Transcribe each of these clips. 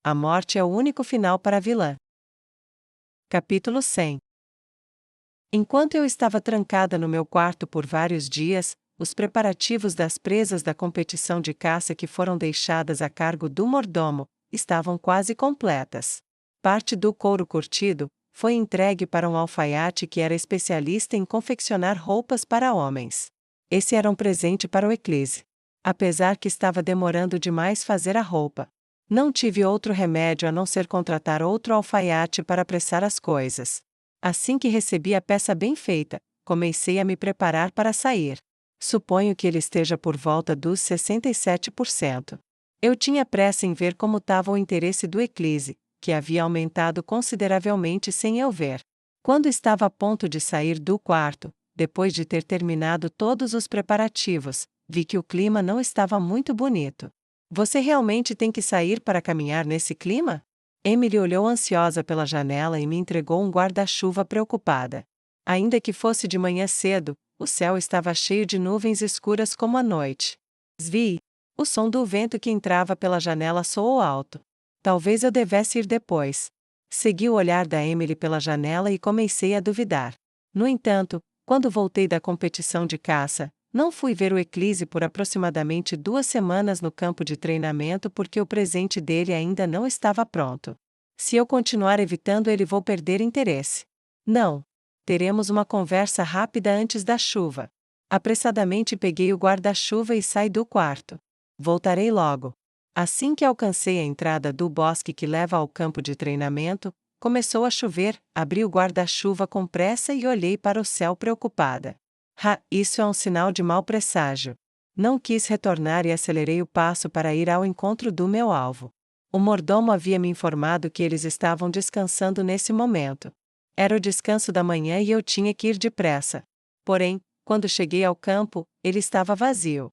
A morte é o único final para a vilã. Capítulo 100. Enquanto eu estava trancada no meu quarto por vários dias, os preparativos das presas da competição de caça que foram deixadas a cargo do mordomo estavam quase completas. Parte do couro curtido foi entregue para um alfaiate que era especialista em confeccionar roupas para homens. Esse era um presente para o Eclise. Apesar que estava demorando demais fazer a roupa, não tive outro remédio a não ser contratar outro alfaiate para apressar as coisas. Assim que recebi a peça bem feita, comecei a me preparar para sair. Suponho que ele esteja por volta dos 67%. Eu tinha pressa em ver como estava o interesse do Eclise, que havia aumentado consideravelmente sem eu ver. Quando estava a ponto de sair do quarto, depois de ter terminado todos os preparativos, vi que o clima não estava muito bonito. Você realmente tem que sair para caminhar nesse clima? Emily olhou ansiosa pela janela e me entregou um guarda-chuva preocupada. Ainda que fosse de manhã cedo, o céu estava cheio de nuvens escuras como a noite. Svi! O som do vento que entrava pela janela soou alto. Talvez eu devesse ir depois. Segui o olhar da Emily pela janela e comecei a duvidar. No entanto, quando voltei da competição de caça, não fui ver o Eclise por aproximadamente 2 semanas no campo de treinamento porque o presente dele ainda não estava pronto. Se eu continuar evitando ele, vou perder interesse. Não. Teremos uma conversa rápida antes da chuva. Apressadamente peguei o guarda-chuva e saí do quarto. Voltarei logo. Assim que alcancei a entrada do bosque que leva ao campo de treinamento, começou a chover, abri o guarda-chuva com pressa e olhei para o céu preocupada. Isso é um sinal de mau presságio. Não quis retornar e acelerei o passo para ir ao encontro do meu alvo. O mordomo havia me informado que eles estavam descansando nesse momento. Era o descanso da manhã e eu tinha que ir depressa. Porém, quando cheguei ao campo, ele estava vazio.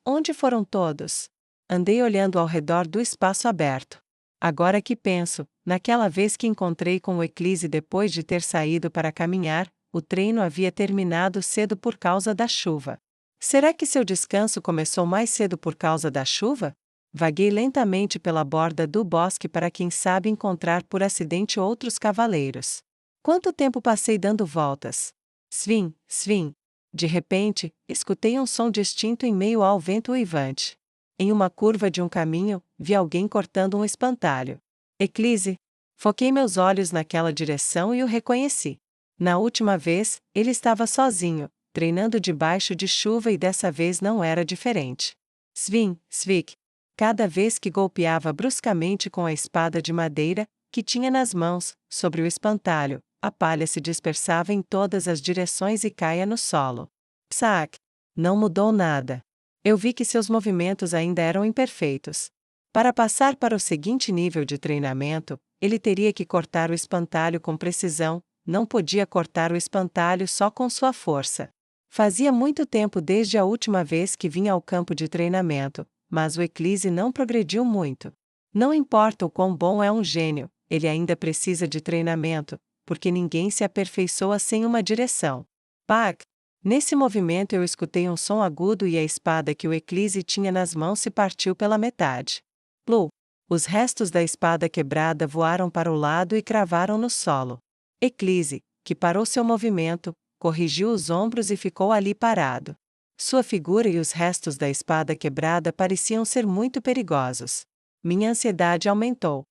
Onde foram todos? Andei olhando ao redor do espaço aberto. Agora que penso, naquela vez que encontrei com o Eclise depois de ter saído para caminhar, o treino havia terminado cedo por causa da chuva. Será que seu descanso começou mais cedo por causa da chuva? Vaguei lentamente pela borda do bosque para quem sabe encontrar por acidente outros cavaleiros. Quanto tempo passei dando voltas? Svim, svim. De repente, escutei um som distinto em meio ao vento uivante. Em uma curva de um caminho, vi alguém cortando um espantalho. Eclise. Foquei meus olhos naquela direção e o reconheci. Na última vez, ele estava sozinho, treinando debaixo de chuva e dessa vez não era diferente. Svim, svik. Cada vez que golpeava bruscamente com a espada de madeira, que tinha nas mãos, sobre o espantalho, a palha se dispersava em todas as direções e caía no solo. Psaak! Não mudou nada. Eu vi que seus movimentos ainda eram imperfeitos. Para passar para o seguinte nível de treinamento, ele teria que cortar o espantalho com precisão, não podia cortar o espantalho só com sua força. Fazia muito tempo desde a última vez que vinha ao campo de treinamento, mas o Eclise não progrediu muito. Não importa o quão bom é um gênio, ele ainda precisa de treinamento, porque ninguém se aperfeiçoa sem uma direção. Pak! Nesse movimento eu escutei um som agudo e a espada que o Eclise tinha nas mãos se partiu pela metade. Plu! Os restos da espada quebrada voaram para o lado e cravaram no solo. Eclise, que parou seu movimento, corrigiu os ombros e ficou ali parado. Sua figura e os restos da espada quebrada pareciam ser muito perigosos. Minha ansiedade aumentou.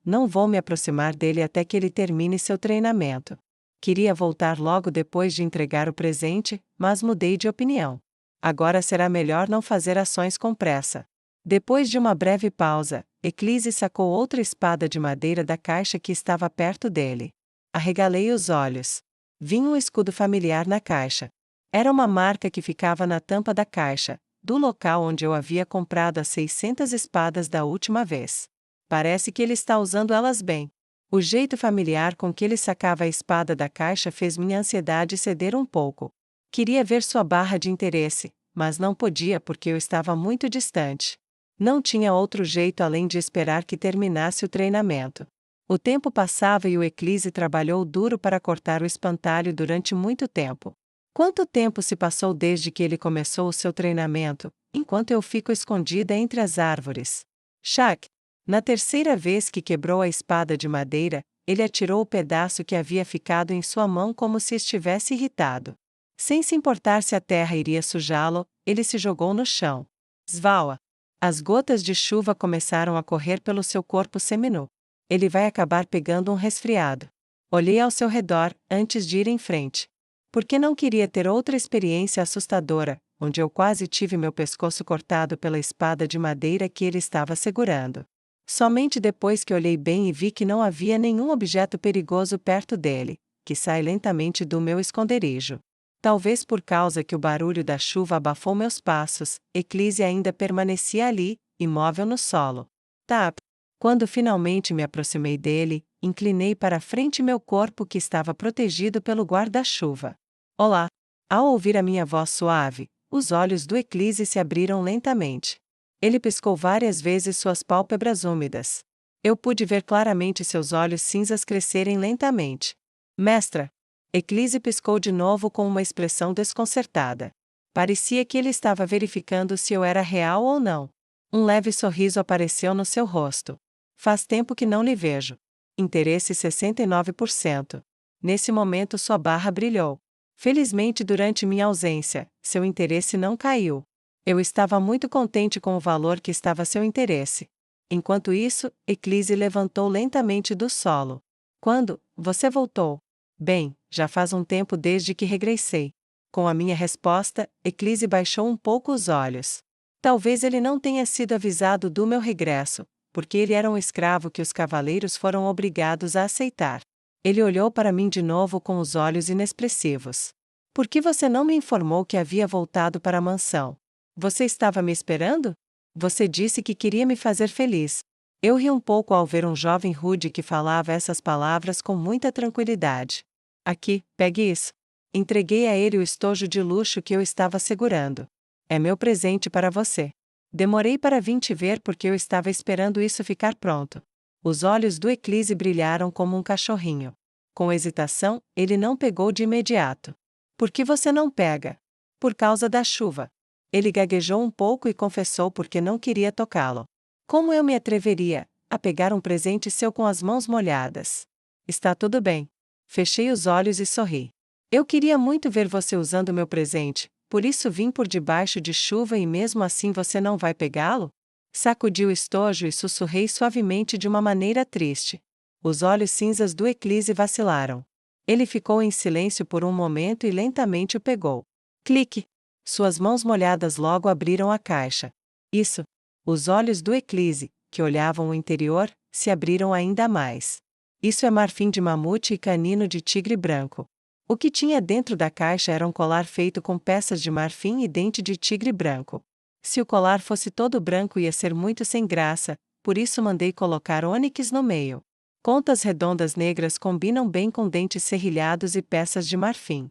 Não vou me aproximar dele até que ele termine seu treinamento. Queria voltar logo depois de entregar o presente, mas mudei de opinião. Agora será melhor não fazer ações com pressa. Depois de uma breve pausa, Eclise sacou outra espada de madeira da caixa que estava perto dele. Arregalei os olhos. Vi um escudo familiar na caixa. Era uma marca que ficava na tampa da caixa, do local onde eu havia comprado as 600 espadas da última vez. Parece que ele está usando elas bem. O jeito familiar com que ele sacava a espada da caixa fez minha ansiedade ceder um pouco. Queria ver sua barra de interesse, mas não podia porque eu estava muito distante. Não tinha outro jeito além de esperar que terminasse o treinamento. O tempo passava e o Eclise trabalhou duro para cortar o espantalho durante muito tempo. Quanto tempo se passou desde que ele começou o seu treinamento, enquanto eu fico escondida entre as árvores? Shak! Na terceira vez que quebrou a espada de madeira, ele atirou o pedaço que havia ficado em sua mão como se estivesse irritado. Sem se importar se a terra iria sujá-lo, ele se jogou no chão. Zvala! As gotas de chuva começaram a correr pelo seu corpo seminu. Ele vai acabar pegando um resfriado. Olhei ao seu redor, antes de ir em frente. Porque não queria ter outra experiência assustadora, onde eu quase tive meu pescoço cortado pela espada de madeira que ele estava segurando. Somente depois que olhei bem e vi que não havia nenhum objeto perigoso perto dele, que sai lentamente do meu esconderijo. Talvez por causa que o barulho da chuva abafou meus passos, Eclise ainda permanecia ali, imóvel no solo. Tap! Quando finalmente me aproximei dele, inclinei para frente meu corpo que estava protegido pelo guarda-chuva. Olá! Ao ouvir a minha voz suave, os olhos do Eclise se abriram lentamente. Ele piscou várias vezes suas pálpebras úmidas. Eu pude ver claramente seus olhos cinzas crescerem lentamente. Mestra! Eclise piscou de novo com uma expressão desconcertada. Parecia que ele estava verificando se eu era real ou não. Um leve sorriso apareceu no seu rosto. Faz tempo que não lhe vejo. Interesse 69%. Nesse momento sua barra brilhou. Felizmente durante minha ausência, seu interesse não caiu. Eu estava muito contente com o valor que estava seu interesse. Enquanto isso, Eclise levantou lentamente do solo. Quando você voltou? Bem, já faz um tempo desde que regressei. Com a minha resposta, Eclise baixou um pouco os olhos. Talvez ele não tenha sido avisado do meu regresso, porque ele era um escravo que os cavaleiros foram obrigados a aceitar. Ele olhou para mim de novo com os olhos inexpressivos. Por que você não me informou que havia voltado para a mansão? Você estava me esperando? Você disse que queria me fazer feliz. Eu ri um pouco ao ver um jovem rude que falava essas palavras com muita tranquilidade. Aqui, pegue isso. Entreguei a ele o estojo de luxo que eu estava segurando. É meu presente para você. Demorei para vir te ver porque eu estava esperando isso ficar pronto. Os olhos do Eclise brilharam como um cachorrinho. Com hesitação, ele não pegou de imediato. Por que você não pega? Por causa da chuva. Ele gaguejou um pouco e confessou porque não queria tocá-lo. Como eu me atreveria a pegar um presente seu com as mãos molhadas? Está tudo bem. Fechei os olhos e sorri. Eu queria muito ver você usando meu presente, por isso vim por debaixo de chuva e mesmo assim você não vai pegá-lo? Sacudi o estojo e sussurrei suavemente de uma maneira triste. Os olhos cinzas do Eclise vacilaram. Ele ficou em silêncio por um momento e lentamente o pegou. Clique! Suas mãos molhadas logo abriram a caixa. Isso! Os olhos do Eclise, que olhavam o interior, se abriram ainda mais. Isso é marfim de mamute e canino de tigre branco. O que tinha dentro da caixa era um colar feito com peças de marfim e dente de tigre branco. Se o colar fosse todo branco ia ser muito sem graça, por isso mandei colocar ônix no meio. Contas redondas negras combinam bem com dentes serrilhados e peças de marfim.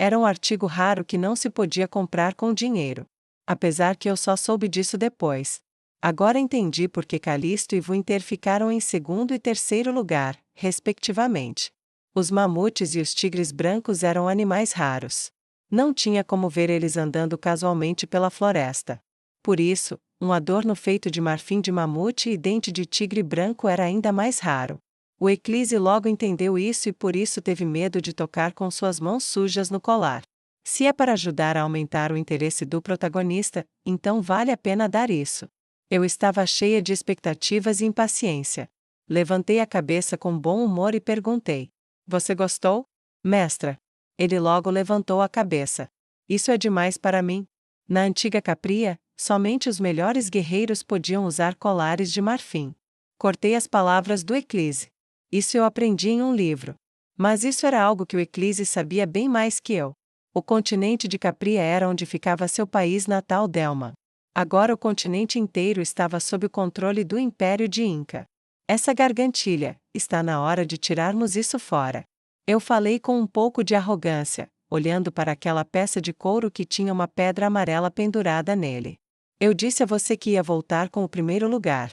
Era um artigo raro que não se podia comprar com dinheiro. Apesar que eu só soube disso depois. Agora entendi por que Calisto e Vuinter ficaram em segundo e terceiro lugar, respectivamente. Os mamutes e os tigres brancos eram animais raros. Não tinha como ver eles andando casualmente pela floresta. Por isso, um adorno feito de marfim de mamute e dente de tigre branco era ainda mais raro. O Eclise logo entendeu isso e por isso teve medo de tocar com suas mãos sujas no colar. Se é para ajudar a aumentar o interesse do protagonista, então vale a pena dar isso. Eu estava cheia de expectativas e impaciência. Levantei a cabeça com bom humor e perguntei: Você gostou? Mestra. Ele logo levantou a cabeça. Isso é demais para mim. Na antiga Capria, somente os melhores guerreiros podiam usar colares de marfim. Cortei as palavras do Eclise. Isso eu aprendi em um livro. Mas isso era algo que o Eclise sabia bem mais que eu. O continente de Capria era onde ficava seu país natal Delma. Agora o continente inteiro estava sob o controle do Império de Inca. Essa gargantilha, está na hora de tirarmos isso fora. Eu falei com um pouco de arrogância, olhando para aquela peça de couro que tinha uma pedra amarela pendurada nele. Eu disse a você que ia voltar com o primeiro lugar.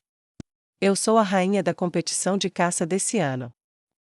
Eu sou a rainha da competição de caça desse ano.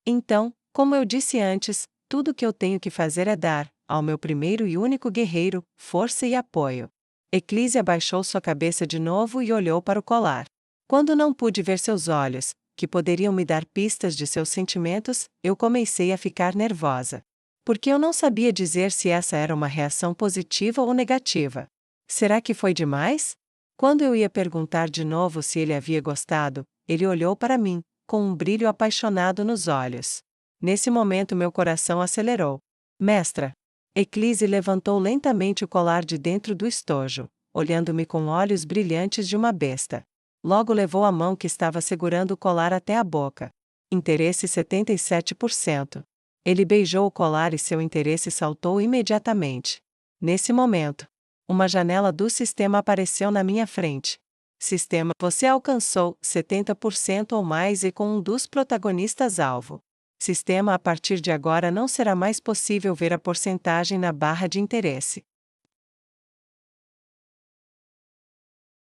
Então, como eu disse antes, tudo que eu tenho que fazer é dar, ao meu primeiro e único guerreiro, força e apoio. Eclise abaixou sua cabeça de novo e olhou para o colar. Quando não pude ver seus olhos, que poderiam me dar pistas de seus sentimentos, eu comecei a ficar nervosa. Porque eu não sabia dizer se essa era uma reação positiva ou negativa. Será que foi demais? Quando eu ia perguntar de novo se ele havia gostado, ele olhou para mim, com um brilho apaixonado nos olhos. Nesse momento meu coração acelerou. Mestra! Eclise levantou lentamente o colar de dentro do estojo, olhando-me com olhos brilhantes de uma besta. Logo levou a mão que estava segurando o colar até a boca. Interesse 77%. Ele beijou o colar e seu interesse saltou imediatamente. Nesse momento, uma janela do sistema apareceu na minha frente. Sistema, você alcançou 70% ou mais e com um dos protagonistas-alvo. Sistema, a partir de agora não será mais possível ver a porcentagem na barra de interesse.